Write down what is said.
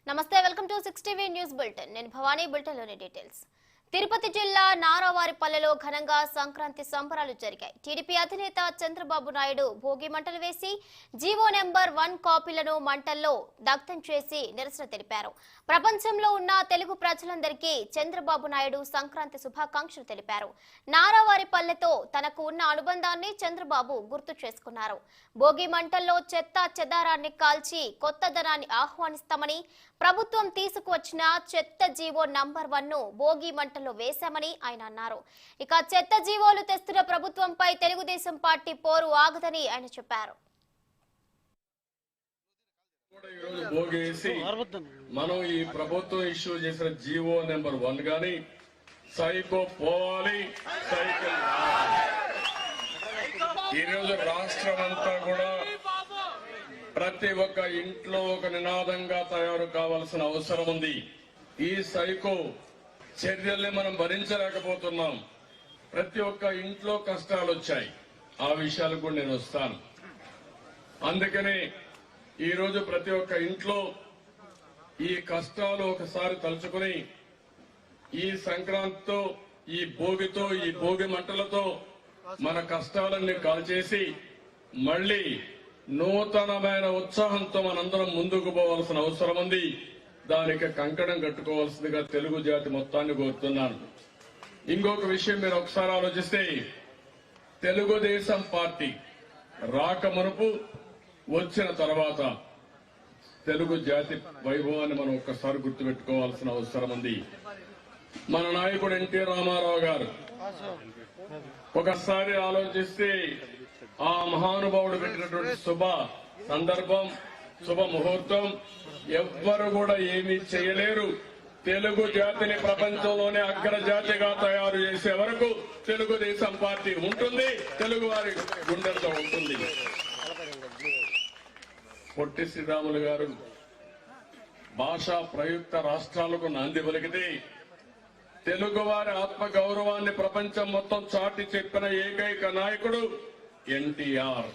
నమస్తే welcome to 6 TV news bulletin నేను Bhavani bulletin లోని డీటెయిల్స్ తిరుపతి జిల్లా నారావారిపల్లెలో ఘనంగా సంక్రాంతి సంబరాలు జరిగాయి. టీడీపీ అధినేత చంద్రబాబు నాయుడు భోగి మంటలు వేసి జీవో నెంబర్ 1 కాపీలను మంటల్లో దగ్ధం చేసి నిరసన తెలిపారు. ప్రపంచంలో ఉన్న తెలుగు ప్రజలందరికీ చంద్రబాబు నాయుడు సంక్రాంతి శుభాకాంక్షలు తెలిపారు. నారావారిపల్లెతో తనకు ఉన్న అనుబంధాన్ని చంద్రబాబు గుర్తు చేసుకున్నారు. భోగి మంటల్లో చెత్త చెదారాన్ని కాల్చి కొత్తదనాన్ని ఆహ్వానిస్తామని, ప్రభుత్వం తీసుకువచ్చిన చెత్త జీవో నంబర్ 1 ను భోగి మంటల్లో వేశామని ఆయన అన్నారు. ఇక చెత్త జీవోలు తెస్తున్న ప్రభుత్వంపై తెలుగుదేశం పార్టీ పోరు ఆగదని ఆయన చెప్పారు. మనం ఈ ప్రభుత్వం ఇష్యూ చేసిన జీవో నెంబర్ 1 గాని సైకో పోవాలి, సైకిల్ ఈరోజు రాష్ట్రం అంతా కూడా ప్రతి ఒక్క ఇంట్లో ఒక నినాదంగా తయారు కావాల్సిన అవసరం ఉంది. ఈ సైకో చర్యల్ని మనం భరించలేకపోతున్నాం. ప్రతి ఒక్క ఇంట్లో కష్టాలు వచ్చాయి. ఆ విషయాలకు కూడా నేను వస్తాను. అందుకనే ఈరోజు ప్రతి ఒక్క ఇంట్లో ఈ కష్టాలు ఒకసారి తలుచుకుని ఈ సంక్రాంతితో, ఈ భోగితో, ఈ భోగి మంటలతో మన కష్టాలన్నీ కాల్చేసి మళ్లీ నూతనమైన ఉత్సాహంతో మనందరం ముందుకు పోవాల్సిన అవసరం ఉంది. దానికి కంకణం కట్టుకోవాల్సిందిగా తెలుగు జాతి మొత్తాన్ని కోరుతున్నాను. ఇంకొక విషయం మీరు ఒకసారి ఆలోచిస్తే, తెలుగుదేశం పార్టీ రాకమునుపు వచ్చిన తర్వాత తెలుగు జాతి వైభవాన్ని మనం ఒక్కసారి గుర్తుపెట్టుకోవాల్సిన అవసరం ఉంది. మన నాయకుడు ఎన్టీ రామారావు గారు ఒకసారి ఆలోచిస్తే ఆ మహానుభావుడు పెట్టినటువంటి శుభ సందర్భం, శుభ ముహూర్తం ఎవ్వరు కూడా ఏమీ చేయలేరు. తెలుగు జాతిని ప్రపంచంలోనే అగ్రజాతిగా తయారు చేసే వరకు తెలుగుదేశం పార్టీ ఉంటుంది, తెలుగు వారి గుండెల్లో ఉంటుంది. పొట్టి శ్రీరాములు గారు భాషా ప్రయుక్త రాష్ట్రాలకు నాంది పలికితే తెలుగువారి ఆత్మ గౌరవాన్ని ప్రపంచం మొత్తం చాటి చెప్పిన ఏకైక నాయకుడు ఎన్టీఆర్.